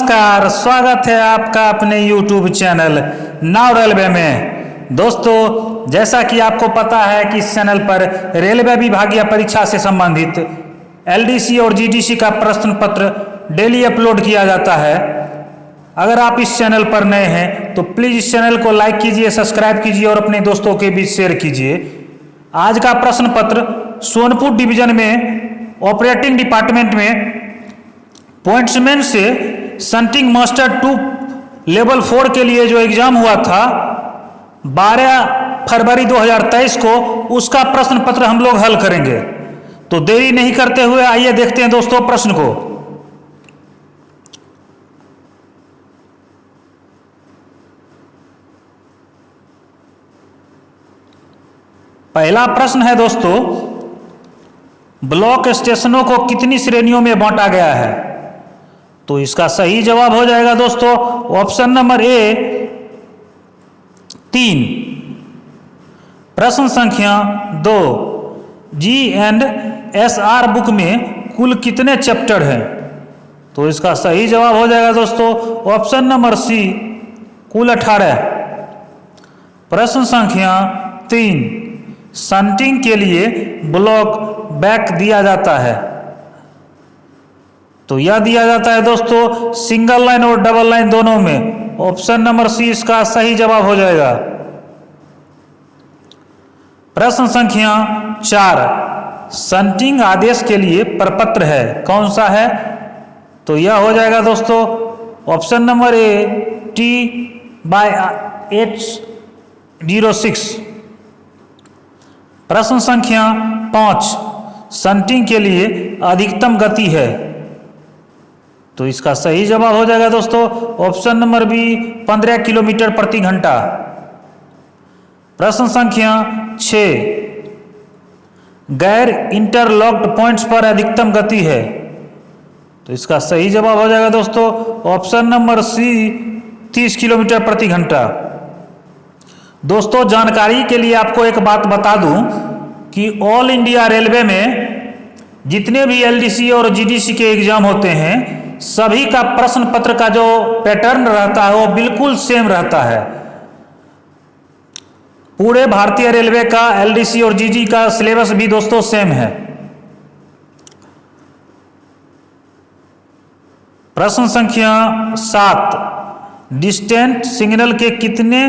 नमस्कार, स्वागत है आपका अपने YouTube चैनल नाउ रेलवे में। दोस्तों, जैसा कि आपको पता है कि इस चैनल पर रेलवे विभागीय परीक्षा से संबंधित LDC और GDC का प्रश्न पत्र डेली अपलोड किया जाता है। अगर आप इस चैनल पर नए हैं तो प्लीज़ इस चैनल को लाइक कीजिए, सब्सक्राइब कीजिए और अपने दोस्तों के बीच शेयर कीजिए। आज का प्रश्न पत्र सोनपुर डिवीजन में ऑपरेटिंग डिपार्टमेंट में पॉइंट्समैन से शंटिंग मास्टर 2 लेवल 4 के लिए जो एग्जाम हुआ था 12 फरवरी 2023 को, उसका प्रश्न पत्र हम लोग हल करेंगे। तो देरी नहीं करते हुए आइए देखते हैं दोस्तों प्रश्न को। पहला प्रश्न है दोस्तों, ब्लॉक स्टेशनों को कितनी श्रेणियों में बांटा गया है? तो इसका सही जवाब हो जाएगा दोस्तों ऑप्शन नंबर ए 3। प्रश्न संख्या 2, GNSR बुक में कुल कितने चैप्टर हैं? तो इसका सही जवाब हो जाएगा दोस्तों ऑप्शन नंबर सी, कुल 18। प्रश्न संख्या 3, शंटिंग के लिए ब्लॉक बैक दिया जाता है। तो यह दिया जाता है दोस्तों सिंगल लाइन और डबल लाइन दोनों में। ऑप्शन नंबर सी इसका सही जवाब हो जाएगा। प्रश्न संख्या 4, शंटिंग आदेश के लिए प्रपत्र है, कौन सा है? तो यह हो जाएगा दोस्तों ऑप्शन नंबर ए T/806। प्रश्न संख्या 5, शंटिंग के लिए अधिकतम गति है। तो इसका सही जवाब हो जाएगा दोस्तों ऑप्शन नंबर बी 15 किलोमीटर प्रति घंटा। प्रश्न संख्या 6, गैर इंटरलॉक्ड पॉइंट्स पर अधिकतम गति है। तो इसका सही जवाब हो जाएगा दोस्तों ऑप्शन नंबर सी 30 किलोमीटर प्रति घंटा। दोस्तों, जानकारी के लिए आपको एक बात बता दूं कि ऑल इंडिया रेलवे में जितने भी LDC और GDC के एग्जाम होते हैं, सभी का प्रश्न पत्र का जो पैटर्न रहता है वो बिल्कुल सेम रहता है। पूरे भारतीय रेलवे का LDC और GD का सिलेबस भी दोस्तों सेम है। प्रश्न संख्या 7, डिस्टेंट सिग्नल के कितने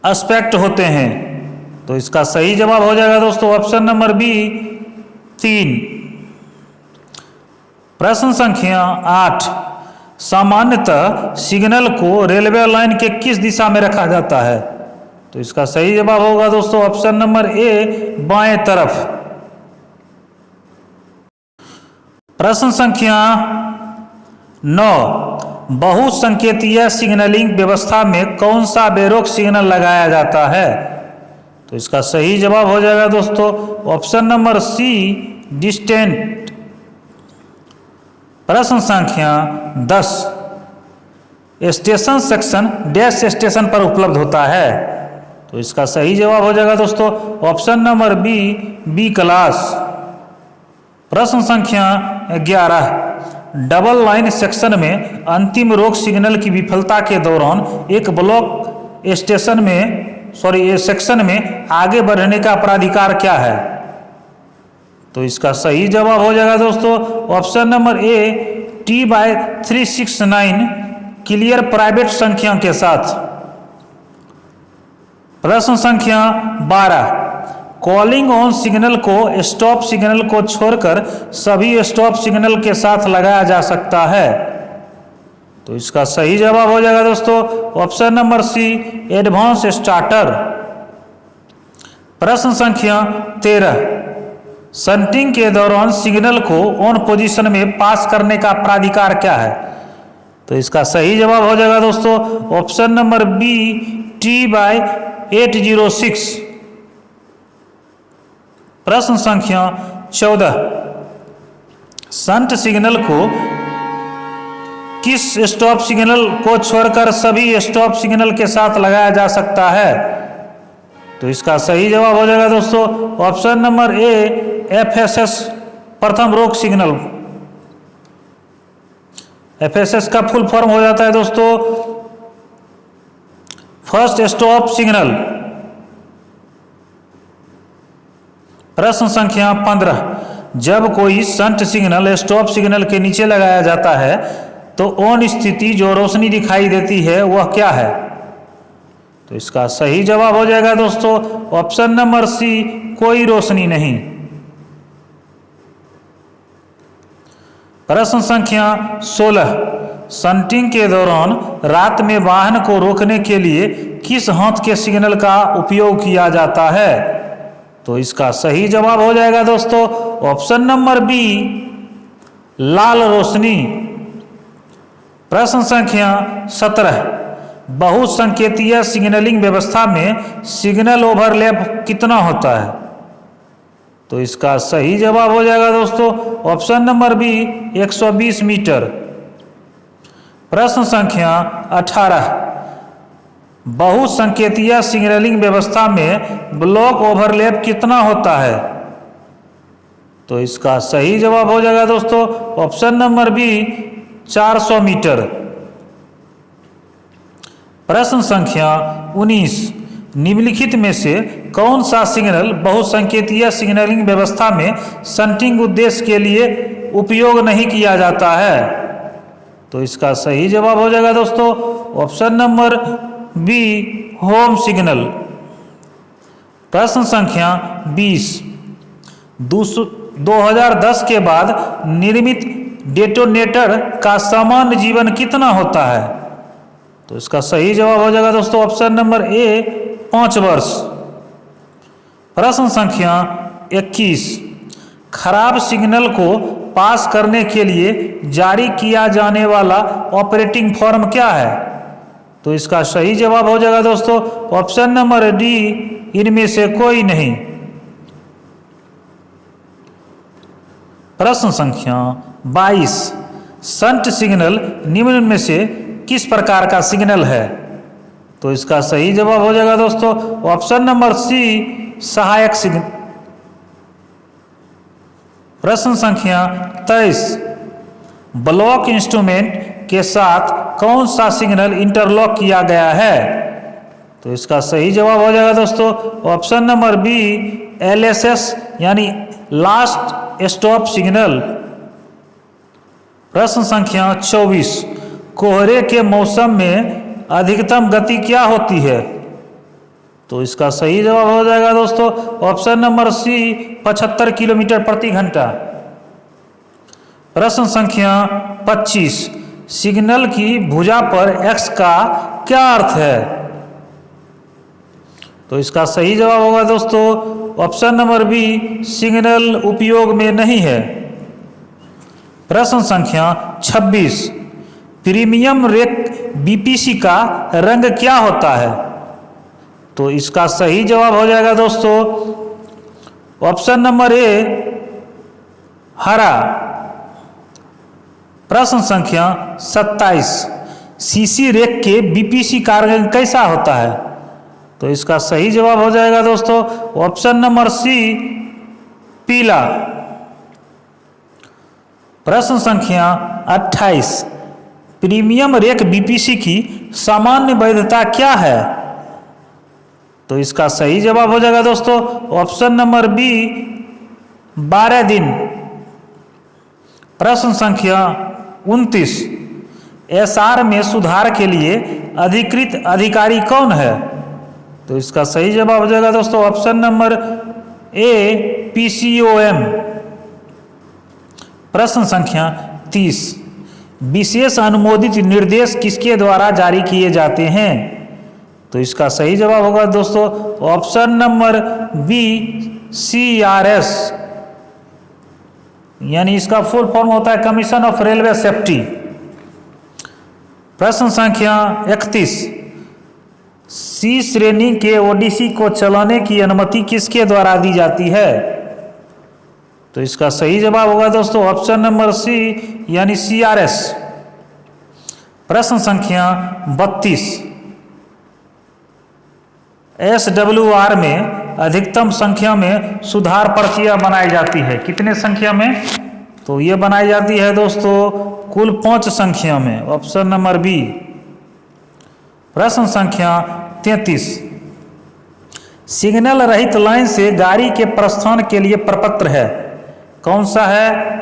एस्पेक्ट होते हैं? तो इसका सही जवाब हो जाएगा दोस्तों ऑप्शन नंबर बी 3। प्रश्न संख्या 8, सामान्यतः सिग्नल को रेलवे लाइन के किस दिशा में रखा जाता है? तो इसका सही जवाब होगा दोस्तों ऑप्शन नंबर ए बाएं तरफ। प्रश्न संख्या 9, बहुसंकेतीय सिग्नलिंग व्यवस्था में कौन सा बेरोक सिग्नल लगाया जाता है? तो इसका सही जवाब हो जाएगा दोस्तों ऑप्शन नंबर सी डिस्टेंट। प्रश्न संख्या 10, स्टेशन सेक्शन डैश स्टेशन पर उपलब्ध होता है। तो इसका सही जवाब हो जाएगा दोस्तों ऑप्शन नंबर बी क्लास। प्रश्न संख्या 11, डबल लाइन सेक्शन में अंतिम रोक सिग्नल की विफलता के दौरान एक ब्लॉक सेक्शन में आगे बढ़ने का प्राधिकार क्या है? तो इसका सही जवाब हो जाएगा दोस्तों option number A T/369 clear private संख्या के साथ। प्रश्न संख्या 12, कॉलिंग ऑन सिग्नल को स्टॉप सिग्नल को छोड़कर सभी स्टॉप सिग्नल के साथ लगाया जा सकता है। तो इसका सही जवाब हो जाएगा दोस्तों option number C advance starter. प्रश्न संख्या 13, शंटिंग के दौरान सिग्नल को ऑन पोजीशन में पास करने का प्राधिकार क्या है? तो इसका सही जवाब हो जाएगा दोस्तों ऑप्शन नंबर बी T/806। प्रश्न संख्या 14, शंट सिग्नल को किस स्टॉप सिग्नल को छोड़कर सभी स्टॉप सिग्नल के साथ लगाया जा सकता है? तो इसका सही जवाब हो जाएगा दोस्तों ऑप्शन नंबर ए FSS प्रथम रोक सिग्नल। FSS का फुल फॉर्म हो जाता है दोस्तों फर्स्ट स्टॉप सिग्नल। प्रश्न संख्या 15, जब कोई शंट सिग्नल स्टॉप सिग्नल के नीचे लगाया जाता है तो ऑन स्थिति जो रोशनी दिखाई देती है वह क्या है? तो इसका सही जवाब हो जाएगा दोस्तों ऑप्शन नंबर सी, कोई रोशनी नहीं। प्रश्न संख्या 16, शंटिंग के दौरान रात में वाहन को रोकने के लिए किस हाथ के सिग्नल का उपयोग किया जाता है? तो इसका सही जवाब हो जाएगा दोस्तों ऑप्शन नंबर बी, लाल रोशनी। प्रश्न संख्या 17, बहुसंकेतीय सिग्नलिंग व्यवस्था में सिग्नल ओवरलैप कितना होता है? तो इसका सही जवाब हो जाएगा दोस्तों ऑप्शन नंबर बी, 120 मीटर। प्रश्न संख्या 18, बहुसंकेतीय सिग्नलिंग व्यवस्था में ब्लॉक ओवरलैप कितना होता है? तो इसका सही जवाब हो जाएगा दोस्तों ऑप्शन नंबर बी, 400 मीटर। प्रश्न संख्या 19, निम्नलिखित में से कौन सा सिग्नल बहुसंकेतीय सिग्नलिंग व्यवस्था में शंटिंग उद्देश्य के लिए उपयोग नहीं किया जाता है? तो इसका सही जवाब हो जाएगा दोस्तों option number B, home signal. प्रश्न संख्या 20, 2010 के बाद निर्मित डेटोनेटर का सामान्य जीवन कितना होता है? तो इसका सही जवाब हो जाएगा दोस्तों ऑप्शन नंबर ए, 5 वर्ष। प्रश्न संख्या 21, खराब सिग्नल को पास करने के लिए जारी किया जाने वाला ऑपरेटिंग फॉर्म क्या है? तो इसका सही जवाब हो जाएगा दोस्तों ऑप्शन नंबर डी, इनमें से कोई नहीं। प्रश्न संख्या 22, शंट सिग्नल निम्न में से किस प्रकार का सिग्नल है? तो इसका सही जवाब हो जाएगा दोस्तों ऑप्शन नंबर सी, सहायक सिग्नल। प्रश्न संख्या 23, ब्लॉक इंस्ट्रूमेंट के साथ कौन सा सिग्नल इंटरलॉक किया गया है? तो इसका सही जवाब हो जाएगा दोस्तों ऑप्शन नंबर बी, LSS यानी लास्ट स्टॉप सिग्नल। प्रश्न संख्या 24, कोहरे के मौसम में अधिकतम गति क्या होती है? तो इसका सही जवाब हो जाएगा दोस्तों ऑप्शन नंबर सी, 75 किलोमीटर प्रति घंटा। प्रश्न संख्या 25, सिग्नल की भुजा पर X का क्या अर्थ है? तो इसका सही जवाब होगा दोस्तों ऑप्शन नंबर बी, सिग्नल उपयोग में नहीं है। प्रश्न संख्या 26, प्रीमियम रेक BPC का रंग क्या होता है? तो इसका सही जवाब हो जाएगा दोस्तों ऑप्शन नंबर ए, हरा। प्रश्न संख्या 27, CC रेक के BPC का रंग कैसा होता है? तो इसका सही जवाब हो जाएगा दोस्तों ऑप्शन नंबर सी, पीला। प्रश्न संख्या 28, प्रीमियम रेक BPC की सामान्य वैधता क्या है? तो इसका सही जवाब हो जाएगा दोस्तों ऑप्शन नंबर बी, 12 दिन। प्रश्न संख्या 29, SR में सुधार के लिए अधिकृत अधिकारी कौन है? तो इसका सही जवाब हो जाएगा दोस्तों ऑप्शन नंबर ए, PCOM। प्रश्न संख्या 30, विशेष अनुमोदित निर्देश किसके द्वारा जारी किए जाते हैं? तो इसका सही जवाब होगा दोस्तों ऑप्शन नंबर बी, CRS यानी इसका फुल फॉर्म होता है कमीशन ऑफ रेलवे सेफ्टी। प्रश्न संख्या 31, C श्रेणी के ODC को चलाने की अनुमति किसके द्वारा दी जाती है? तो इसका सही जवाब होगा दोस्तों ऑप्शन नंबर सी यानी CRS। प्रश्न संख्या 32, SWR में अधिकतम संख्या में सुधार पर्चियां बनाई जाती है, कितने संख्या में? तो ये बनाई जाती है दोस्तों कुल 5 संख्या में, ऑप्शन नंबर बी। प्रश्न संख्या 33, सिग्नल रहित लाइन से गाड़ी के प्रस्थान के लिए प्रपत्र है, कौन सा है?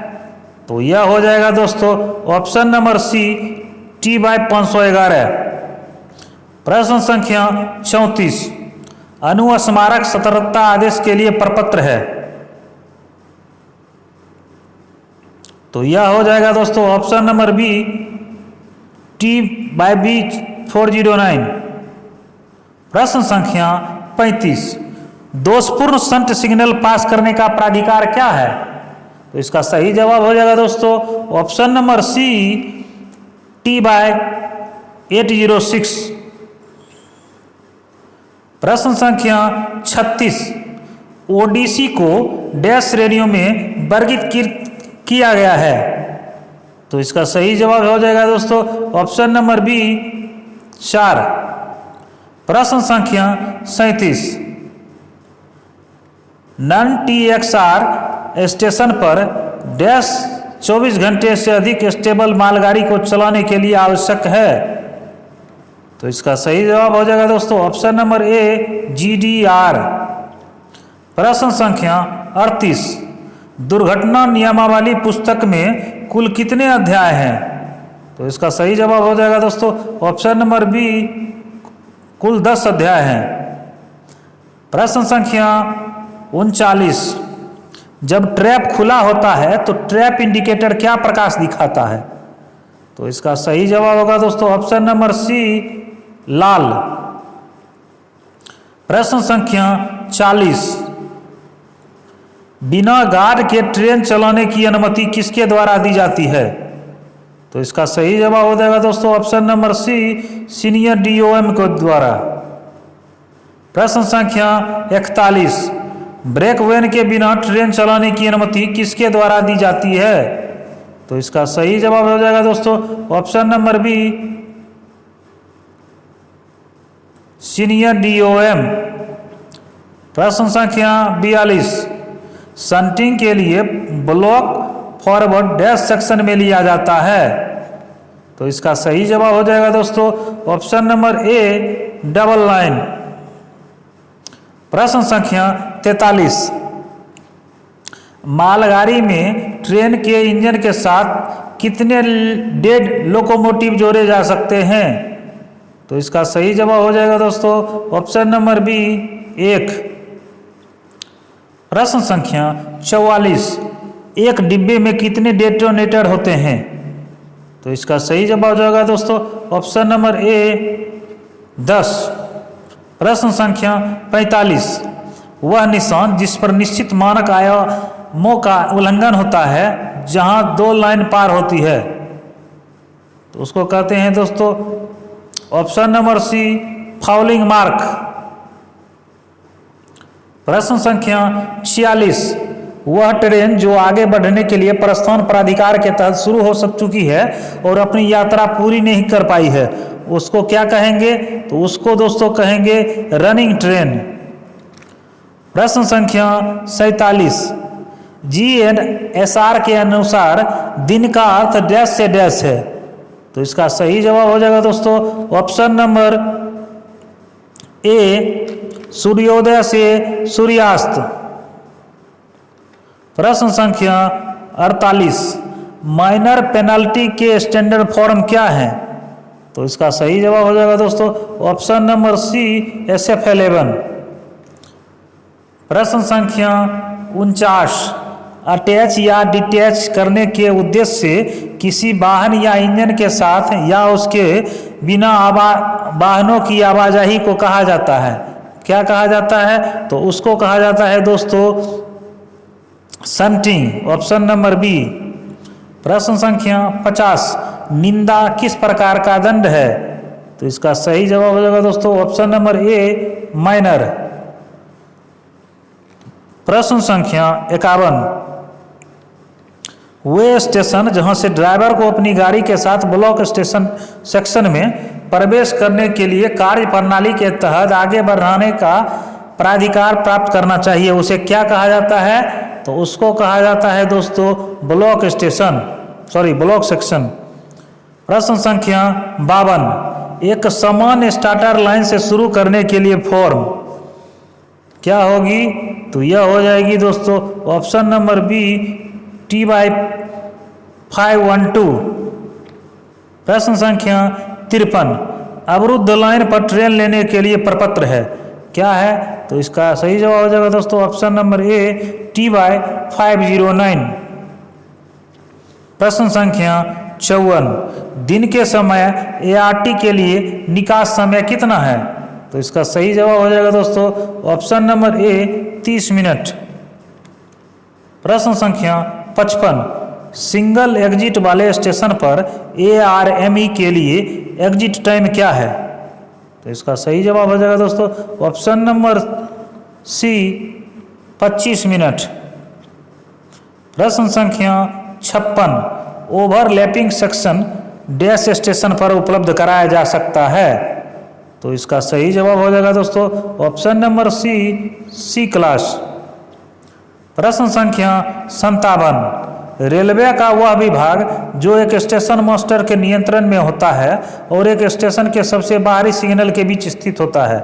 तो यह हो जाएगा दोस्तों ऑप्शन नंबर सी, T/511। प्रश्न संख्या 34, अनुस्मारक सतर्कता आदेश के लिए प्रपत्र है, तो यह हो जाएगा दोस्तों ऑप्शन नंबर बी, T/B409। प्रश्न संख्या 35, दोषपूर्ण शंट सिग्नल पास करने का प्राधिकार क्या है? तो इसका सही जवाब हो जाएगा दोस्तों ऑप्शन नंबर सी, T/806। प्रश्न संख्या 36, ओडीसी को डैश श्रेणियों में वर्गीकृत किया गया है, तो इसका सही जवाब हो जाएगा दोस्तों ऑप्शन नंबर बी, 4। प्रश्न संख्या 37, नन TXR स्टेशन पर डैश 24 घंटे से अधिक स्टेबल मालगाड़ी को चलाने के लिए आवश्यक है, तो इसका सही जवाब हो जाएगा दोस्तों ऑप्शन नंबर ए, GDR। प्रश्न संख्या 38, दुर्घटना नियमावली पुस्तक में कुल कितने अध्याय हैं? तो इसका सही जवाब हो जाएगा दोस्तों ऑप्शन नंबर बी, कुल 10 अध्याय हैं। प्रश्न संख्या 39, जब ट्रैप खुला होता है तो ट्रैप इंडिकेटर क्या प्रकाश दिखाता है? तो इसका सही जवाब होगा दोस्तों ऑप्शन नंबर सी, लाल। प्रश्न संख्या 40, बिना गार्ड के ट्रेन चलाने की अनुमति किसके द्वारा दी जाती है? तो इसका सही जवाब हो जाएगा दोस्तों option number C, senior DOM के द्वारा। प्रश्न संख्या 41, ब्रेक वैन के बिना ट्रेन चलाने की अनुमति किसके द्वारा दी जाती है? तो इसका सही जवाब हो जाएगा दोस्तों option number B, senior DOM। प्रश्न संख्या 42, शंटिंग के लिए ब्लॉक फॉरवर्ड डैश सेक्शन में लिया जाता है, तो इसका सही जवाब हो जाएगा दोस्तों option number A, double line. प्रश्न संख्या 43, मालगाड़ी में ट्रेन के इंजन के साथ कितने डेड लोकोमोटिव जोड़े जा सकते हैं? तो इसका सही जवाब हो जाएगा दोस्तों ऑप्शन नंबर बी, 1। प्रश्न संख्या 44, एक डिब्बे में कितने डेटोनेटर होते हैं? तो इसका सही जवाब हो जाएगा दोस्तों ऑप्शन नंबर ए, 10। प्रश्न संख्या 45, वह निशान जिस पर निश्चित मानक आयामों का उल्लंघन होता है जहां 2 लाइन पार होती है, तो उसको कहते हैं दोस्तों option number C, fouling mark. प्रश्न संख्या 46, वह ट्रेन जो आगे बढ़ने के लिए प्रस्थान प्राधिकार के तहत शुरू हो चुकी है और अपनी यात्रा पूरी नहीं कर पाई है, उसको क्या कहेंगे? तो उसको दोस्तों कहेंगे रनिंग ट्रेन। प्रश्न संख्या 47, GNSR के अनुसार दिन का अर्थ डैश से डैश है, तो इसका सही जवाब हो जाएगा दोस्तों ऑप्शन नंबर ए, सूर्योदय से सूर्यास्त। प्रश्न संख्या 48, माइनर पेनल्टी के स्टैंडर्ड फॉर्म क्या है? तो इसका सही जवाब हो जाएगा दोस्तों ऑप्शन नंबर सी, SF11। प्रश्न संख्या 49, अटैच या डिटैच करने के उद्देश्य से किसी वाहन या इंजन के साथ या उसके बिना वाहनों की आवाजाही को कहा जाता है, क्या कहा जाता है? तो उसको कहा जाता है दोस्तों शंटिंग, ऑप्शन नंबर बी। प्रश्न संख्या 50, निंदा किस प्रकार का दंड है? तो इसका सही जवाब हो जाएगा दोस्तों ऑप्शन नंबर ए, माइनर। प्रश्न संख्या 51, वे स्टेशन जहां से ड्राइवर को अपनी गाड़ी के साथ ब्लॉक स्टेशन सेक्शन में प्रवेश करने के लिए कार्य प्रणाली के तहत आगे बढ़ाने का प्राधिकार प्राप्त करना चाहिए, उसे क्या कहा जाता है? तो तो उसको कहा जाता है दोस्तों block station, sorry block section. प्रश्न संख्या 52, एक समान स्टार्टर लाइन से शुरू करने के लिए फॉर्म क्या होगी? तो यह हो जाएगी दोस्तों ऑप्शन नंबर बी T/512। प्रश्न संख्या 53, अवरुद्ध लाइन पर ट्रेन लेने के लिए प्रपत्र है, क्या है? तो इसका सही जवाब हो जाएगा दोस्तों ऑप्शन नंबर ए T/509। प्रश्न संख्या 54, दिन के समय ART के लिए निकास समय कितना है? तो इसका सही जवाब हो जाएगा दोस्तों ऑप्शन नंबर ए 30 मिनट। प्रश्न संख्या 55, सिंगल एग्जिट वाले स्टेशन पर ARME के लिए एग्जिट टाइम क्या है? तो इसका सही जवाब हो जाएगा दोस्तों ऑप्शन नंबर सी 25 मिनट। प्रश्न संख्या 56, ओवरलैपिंग सेक्शन डैश स्टेशन पर उपलब्ध कराया जा सकता है? तो इसका सही जवाब हो जाएगा दोस्तों ऑप्शन नंबर सी क्लास। प्रश्न संख्या 57, रेलवे का वह विभाग जो एक स्टेशन मास्टर के नियंत्रण में होता है और एक स्टेशन के सबसे बाहरी सिग्नल के बीच स्थित होता है?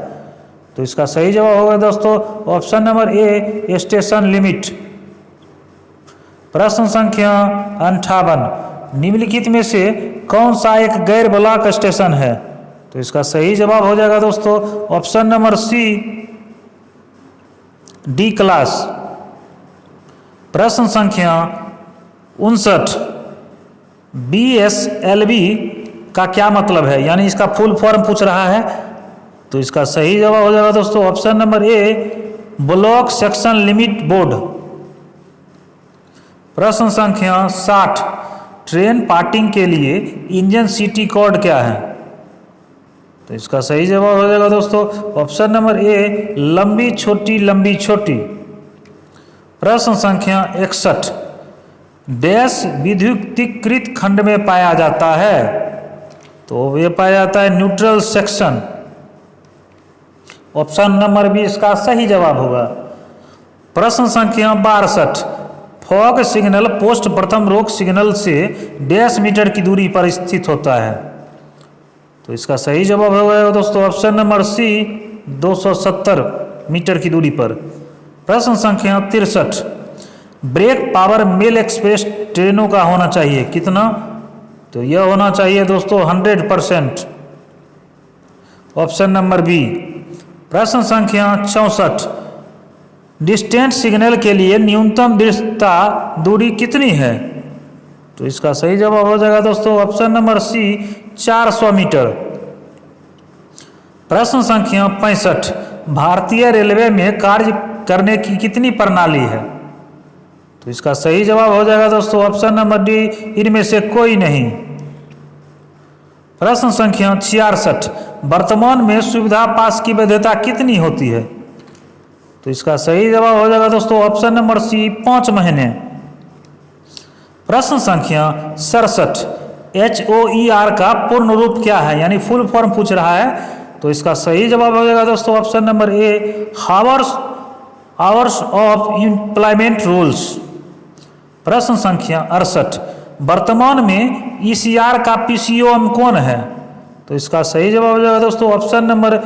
तो इसका सही जवाब होगा दोस्तों option number A station limit. प्रश्न संख्या 58, निम्नलिखित में से कौन सा एक गैर ब्लॉक स्टेशन है? तो इसका सही जवाब हो जाएगा दोस्तों option number C D class. प्रश्न संख्या 59, BSLB का क्या मतलब है, यानी इसका फुल फॉर्म पूछ रहा है? तो इसका सही जवाब हो जाएगा दोस्तों option number A block section limit board. प्रश्न संख्या 60, ट्रेन पार्टिंग के लिए इंजन सिटी कोड क्या है? तो इसका सही जवाब हो जाएगा दोस्तों ऑप्शन नंबर ए लंबी छोटी लंबी छोटी। प्रश्न संख्या 61, डैश विद्युतीकृत खंड में पाया जाता है? तो ये पाया जाता है neutral section. Option number B इसका सही जवाब होगा। प्रश्न संख्या 62, फॉग सिग्नल पोस्ट प्रथम रोक सिग्नल से डैश मीटर की दूरी पर स्थित होता है? तो इसका सही जवाब होगा दोस्तों ऑप्शन नंबर सी 270 मीटर की दूरी पर। प्रश्न संख्या 63, ब्रेक पावर मेल एक्सप्रेस ट्रेनों का होना चाहिए कितना? तो यह होना चाहिए दोस्तों 100%। Option number B. प्रश्न संख्या 64, डिस्टेंस सिग्नल के लिए न्यूनतम दृश्यता दूरी कितनी है? तो इसका सही जवाब हो जाएगा दोस्तों ऑप्शन नंबर सी 400 मीटर। प्रश्न संख्या 65, भारतीय रेलवे में कार्य करने की कितनी प्रणाली है? तो इसका सही जवाब हो जाएगा दोस्तों ऑप्शन नंबर डी इनमें से कोई नहीं। प्रश्न संख्या 66, वर्तमान में सुविधा पास की वैधता कितनी होती है? तो इसका सही जवाब हो जाएगा दोस्तों ऑप्शन नंबर सी 5 महीने। प्रश्न संख्या 67, HOER का पूर्ण रूप क्या है, यानी फुल फॉर्म पूछ रहा है? तो इसका सही जवाब हो जाएगा दोस्तों option number A hours of employment rules. प्रश्न संख्या 68, वर्तमान में ECR का PCOM कौन है? तो इसका सही जवाब हो जाएगा दोस्तों option number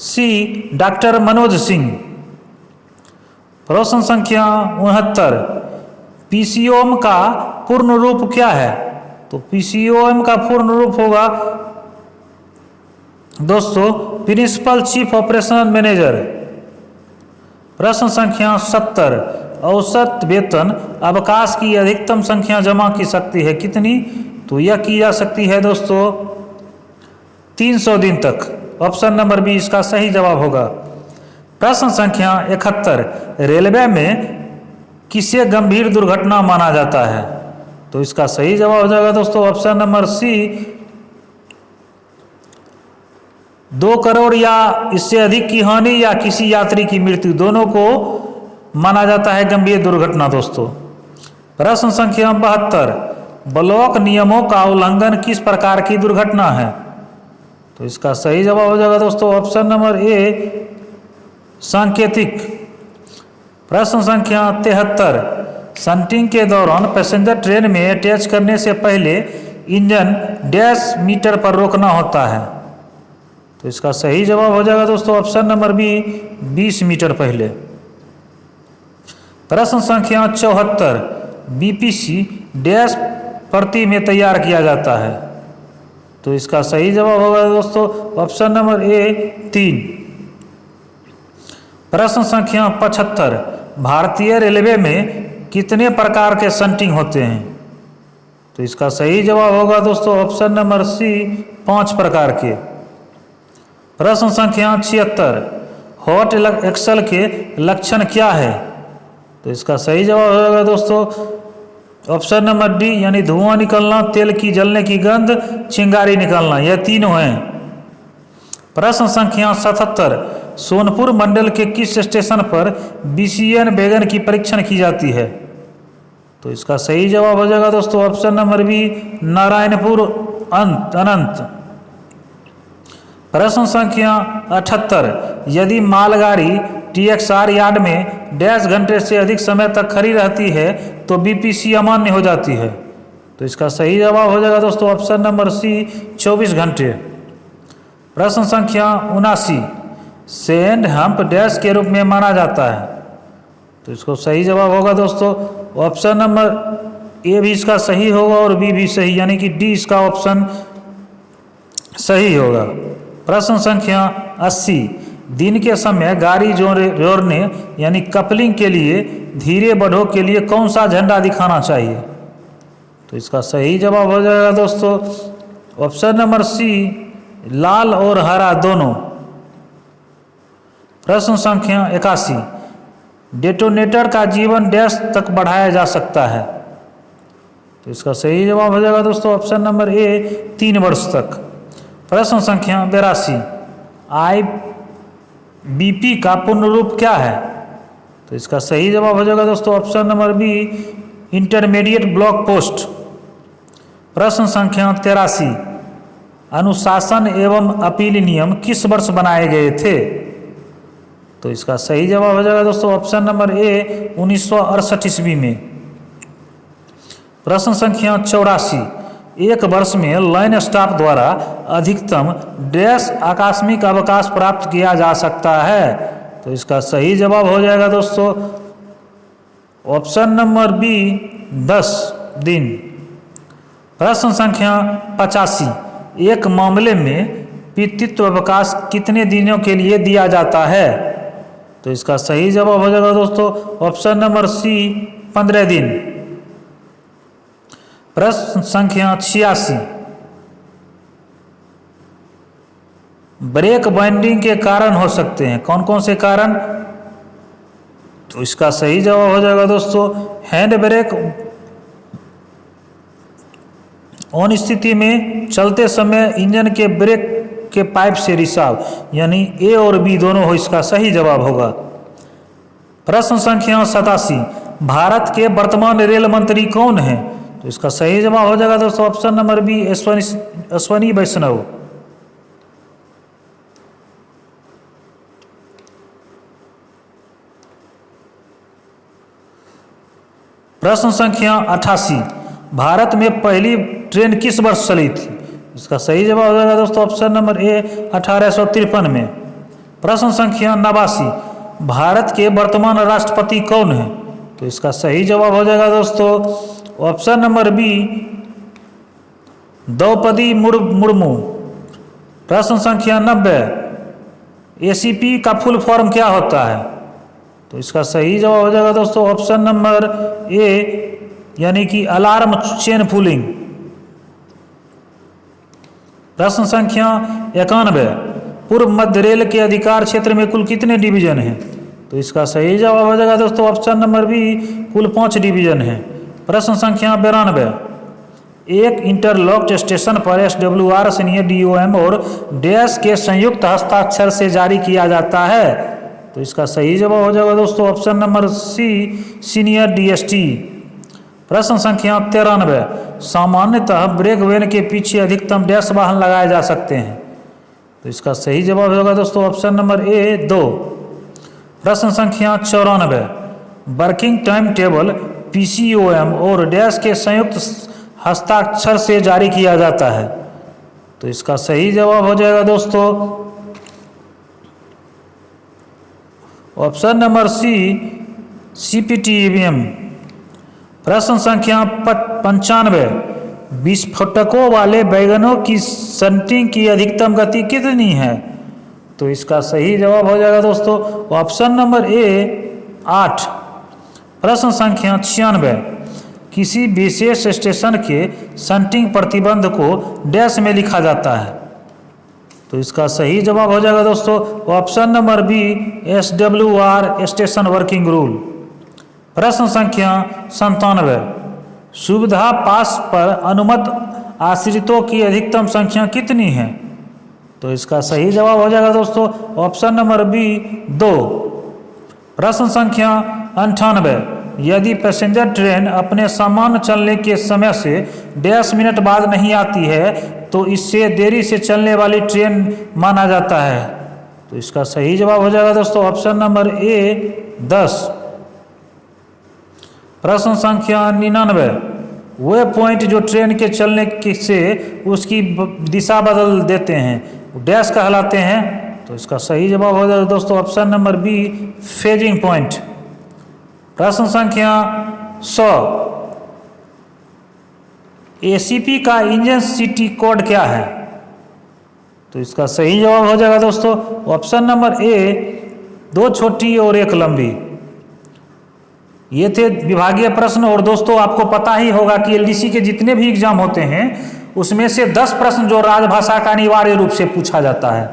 C doctor Manoj Singh. प्रश्न संख्या 69, PCOM का पूर्ण रूप क्या है? तो PCOM का पूर्ण रूप होगा दोस्तों प्रिंसिपल चीफ ऑपरेशनल मैनेजर। प्रश्न संख्या 70, औसत वेतन अवकाश की अधिकतम संख्या जमा की सकती है कितनी? तो यह की जा सकती है दोस्तों 300 दिन तक। ऑप्शन नंबर बी इसका सही जवाब होगा। प्रश्न संख्या 71, रेलवे में किसे गंभीर दुर्घटना माना जाता है? तो इसका सही जवाब हो जाएगा दोस्तों ऑप्शन नंबर सी 2 करोड़ या इससे अधिक की हानि या किसी यात्री की मृत्यु, दोनों को माना जाता है गंभीर दुर्घटना दोस्तों। प्रश्न संख्या 72, ब्लॉक नियमों का उल्लंघन किस प्रकार की दुर्घटना है? तो इसका सही जवाब हो जाएगा दोस्तों ऑप्शन नंबर ए सांकेतिक। प्रश्न संख्या 73, शंटिंग के दौरान पैसेंजर ट्रेन में अटैच करने से पहले इंजन डैश मीटर पर रोकना होता है। तो इसका सही जवाब हो जाएगा दोस्तों ऑप्शन नंबर बी, 20 मीटर पहले। प्रश्न संख्या 74, बीपीसी डैश प्रति में तैयार किया जाता है। तो इसका सही जवाब होगा दोस्तों ऑप्शन नंबर ए, 3। प्रश्न संख्या 75, भारतीय रेलवे में कितने प्रकार के शंटिंग होते हैं। तो इसका सही जवाब होगा दोस्तों ऑप्शन नंबर सी, 5 प्रकार के। प्रश्न संख्या 76, हॉट एक्सल के लक्षण क्या है। तो इसका सही जवाब होगा दोस्तों ऑप्शन नंबर डी, यानी धुआं निकलना, तेल की जलने की गंध, चिंगारी निकलना, यह तीनों हैं। प्रश्न संख्या 77, सोनपुर मंडल के किस स्टेशन पर बीसीएन वैगन की परीक्षण की जाती है। तो इसका सही जवाब हो जाएगा दोस्तों ऑप्शन नंबर बी, नारायणपुर अनंत। प्रश्न संख्या 78, यदि मालगाड़ी टीएक्सआर यार्ड में डैश घंटे से अधिक समय तक खड़ी रहती है तो बीपीसी अमान्य हो जाती है। तो इसका सही जवाब हो जाएगा दोस्तों ऑप्शन नंबर सी, 24 घंटे। प्रश्न संख्या 79, सैंड हम्प डैश के रूप में माना जाता है। तो इसको सही जवाब होगा दोस्तों ऑप्शन नंबर ए भी इसका सही होगा और बी भी सही, यानी कि डी इसका ऑप्शन सही होगा। प्रश्न संख्या 80, दिन के समय गाड़ी जोड़ने यानी कपलिंग के लिए धीरे बढ़ो के लिए कौन सा झंडा दिखाना चाहिए। तो इसका सही जवाब हो जाएगा दोस्तों ऑप्शन नंबर सी, लाल और हरा दोनों। प्रश्न संख्या 81, डेटोनेटर का जीवन डैश तक बढ़ाया जा सकता है। तो इसका सही जवाब हो जाएगा दोस्तों ऑप्शन नंबर ए, 3 वर्ष तक। प्रश्न संख्या 82, आईबीपी का पूर्ण रूप क्या है। तो इसका सही जवाब हो जाएगा दोस्तों option number B, intermediate block post. प्रश्न संख्या 83, अनुशासन एवं अपील नियम किस वर्ष बनाए गए थे। तो इसका सही जवाब हो जाएगा दोस्तों ऑप्शन नंबर ए, 1968 ईस्वी में। प्रश्न संख्या 84, एक वर्ष में लाइन स्टाफ द्वारा अधिकतम डैश आकस्मिक अवकाश प्राप्त किया जा सकता है। तो इसका सही जवाब हो जाएगा दोस्तों ऑप्शन नंबर बी, 10 दिन। प्रश्न संख्या 85, एक मामले में पितृत्व अवकाश कितने दिनों के लिए दिया जाता है। तो इसका सही जवाब हो जाएगा दोस्तों ऑप्शन नंबर सी, 15 दिन। प्रश्न संख्या 86, ब्रेक बाइंडिंग के कारण हो सकते हैं, कौन कौन से कारण। तो इसका सही जवाब हो जाएगा दोस्तों हैंड ब्रेक ऑन स्थिति में चलते समय इंजन के ब्रेक के पाइप से रिसाव, यानी ए और बी दोनों हो, इसका सही जवाब होगा। प्रश्न संख्या 87, भारत के वर्तमान रेल मंत्री कौन है। तो इसका सही जवाब हो जाएगा दोस्तों ऑप्शन नंबर बी, अश्वनी वैष्णव। प्रश्न संख्या 88, भारत में पहली ट्रेन किस वर्ष चली थी। इसका सही जवाब हो जाएगा दोस्तों ऑप्शन नंबर ए, 1853 में। प्रश्न संख्या 89, भारत के वर्तमान राष्ट्रपति कौन है। तो इसका सही जवाब हो जाएगा दोस्तों option number B, Draupadi Murmu. प्रश्न संख्या 90, एसीपी का फुल फॉर्म क्या होता है। तो इसका सही जवाब हो जाएगा दोस्तों ऑप्शन नंबर ए, यानी कि अलार्म चेन पुलिंग। प्रश्न संख्या 91, पूर्व मध्य रेल के अधिकार क्षेत्र में कुल कितने डिवीजन हैं। तो इसका सही जवाब हो जाएगा दोस्तों ऑप्शन नंबर बी, कुल 5 डिवीजन हैं। प्रश्न संख्या 92, एक इंटरलॉक्ड स्टेशन पर SWR सीनियर DOM और डैश के संयुक्त हस्ताक्षर से जारी किया जाता है। तो इसका सही जवाब हो जाएगा दोस्तों option number C, senior DST। प्रश्न संख्या 93, सामान्यतः ब्रेक वैन के पीछे अधिकतम डैश वाहन लगाए जा सकते हैं। तो इसका सही जवाब होगा दोस्तों ऑप्शन नंबर ए, 2। प्रश्न संख्या 94, वर्किंग टाइम टेबल PCOM और डैश के संयुक्त हस्ताक्षर से जारी किया जाता है। तो इसका सही जवाब हो जाएगा दोस्तों option number C CPT EVM। प्रश्न संख्या 95, विस्फोटकों वाले बैगनों की सन्टिंग की अधिकतम गति कितनी है? तो इसका सही जवाब हो जाएगा दोस्तों ऑप्शन नंबर ए 8। प्रश्न संख्या 96, किसी विशेष स्टेशन के सन्टिंग प्रतिबंध को डैश में लिखा जाता है? तो इसका सही जवाब हो जाएगा दोस्तों option number B SWR station working rule. प्रश्न संख्या 97, सुविधा पास पर अनुमत आश्रितों की अधिकतम संख्या कितनी है? तो इसका सही जवाब हो जाएगा दोस्तों ऑप्शन नंबर बी 2। प्रश्न संख्या 98, यदि पैसेंजर ट्रेन अपने सामान्य चलने के समय से 10 मिनट बाद नहीं आती है तो इससे देरी से चलने वाली ट्रेन माना जाता है? तो इसका सही जवाब हो जाएगा दोस्तों ऑप्शन नंबर ए 10। प्रश्न संख्या 99, वे पॉइंट जो ट्रेन के चलने से उसकी दिशा बदल देते हैं डैश कहलाते हैं? तो इसका सही जवाब हो जाएगा दोस्तों option number B facing point. प्रश्न संख्या 100, ACP का इंजन सिटी कोड क्या है? तो इसका सही जवाब हो जाएगा दोस्तों ऑप्शन नंबर ए 2 छोटी और 1 लंबी। ये थे विभागीय प्रश्न। और दोस्तों आपको पता ही होगा कि LDC के जितने भी एग्जाम होते हैं उसमें से 10 प्रश्न जो राजभाषा का अनिवार्य रूप से पूछा जाता है।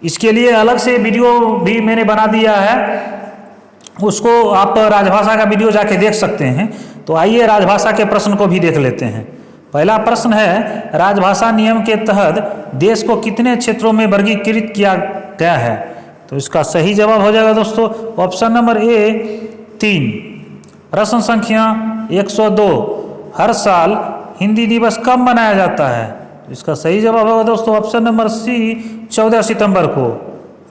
इसके लिए अलग से वीडियो भी मैंने बना दिया है, उसको आप राजभाषा का वीडियो जाके देख सकते हैं। तो आइए राजभाषा के प्रश्न को भी देख लेते हैं। पहला प्रश्न है, राजभाषा नियम के तहत देश को कितने क्षेत्रों में वर्गीकृत किया गया है? तो इसका सही जवाब हो जाएगा दोस्तों ऑप्शन नंबर ए 3। प्रश्न संख्या 102, हर साल हिंदी दिवस कब मनाया जाता है? तो इसका सही जवाब होगा दोस्तों ऑप्शन नंबर सी 14 सितंबर को।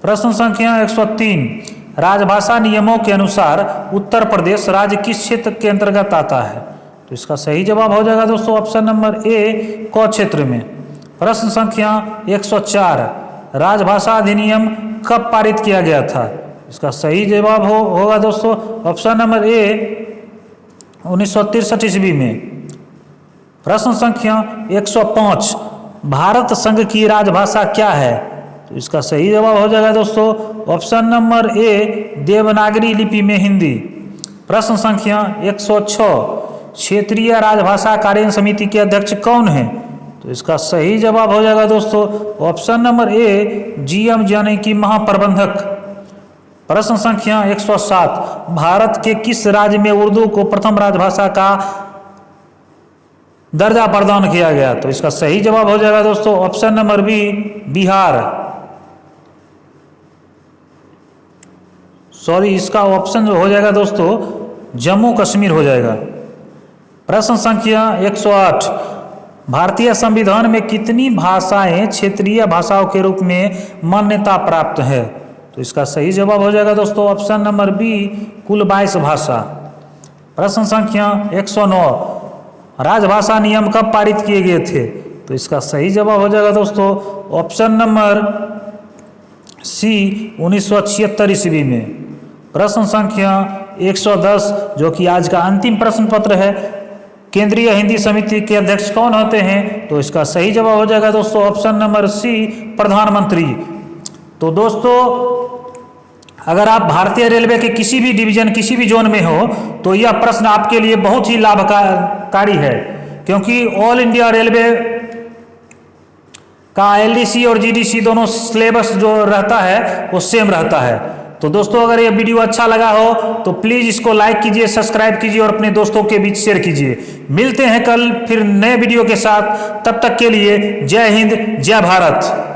प्रश्न संख्या 103, राजभाषा नियमों के अनुसार उत्तर प्रदेश राज्य किस क्षेत्र के अंतर्गत आता है? तो इसका सही जवाब हो जाएगा दोस्तों ऑप्शन नंबर ए क क्षेत्र में। प्रश्न संख्या 104, राजभाषा अधिनियम कब पारित किया गया था? इसका सही जवाब होगा दोस्तों ऑप्शन नंबर ए 1963 ईस्वी में। प्रश्न संख्या 105, भारत संघ की राजभाषा क्या है? तो इसका सही जवाब हो जाएगा दोस्तों ऑप्शन नंबर ए देवनागरी लिपि में हिंदी। प्रश्न संख्या 106, क्षेत्रीय राजभाषा कार्य समिति के अध्यक्ष कौन है? तो इसका सही जवाब हो जाएगा दोस्तों ऑप्शन नंबर ए GM यानी कि महाप्रबंधक। प्रश्न संख्या 107, भारत के किस राज्य में उर्दू को प्रथम राजभाषा का दर्जा प्रदान किया गया? तो इसका सही जवाब हो जाएगा दोस्तों option number B Bihar. Sorry, इसका ऑप्शन जो हो जाएगा दोस्तों जम्मू कश्मीर हो जाएगा। प्रश्न संख्या 108, भारतीय संविधान में कितनी भाषाएं क्षेत्रीय भाषाओं के रूप में मान्यता प्राप्त है? तो इसका सही जवाब हो जाएगा दोस्तों ऑप्शन नंबर बी कुल 22 भाषा। प्रश्न संख्या 109, राजभाषा नियम कब पारित किए गए थे? तो इसका सही जवाब हो जाएगा दोस्तों ऑप्शन नंबर सी 1976 ईस्वी में। प्रश्न संख्या 110, जो कि आज का अंतिम प्रश्न पत्र है, केंद्रीय हिंदी समिति के अध्यक्ष कौन होते हैं? तो इसका सही जवाब हो जाएगा दोस्तों ऑप्शन नंबर सी प्रधानमंत्री। तो दोस्तों अगर आप भारतीय रेलवे के किसी भी डिवीजन किसी भी जोन में हो तो यह प्रश्न आपके लिए बहुत ही लाभकारी है, क्योंकि ऑल इंडिया रेलवे का LDC और GDC दोनों सिलेबस जो रहता है वो सेम रहता है। तो दोस्तों अगर ये वीडियो अच्छा लगा हो तो प्लीज़ इसको लाइक कीजिए, सब्सक्राइब कीजिए और अपने दोस्तों के बीच शेयर कीजिए। मिलते हैं कल फिर नए वीडियो के साथ, तब तक के लिए जय हिंद जय भारत।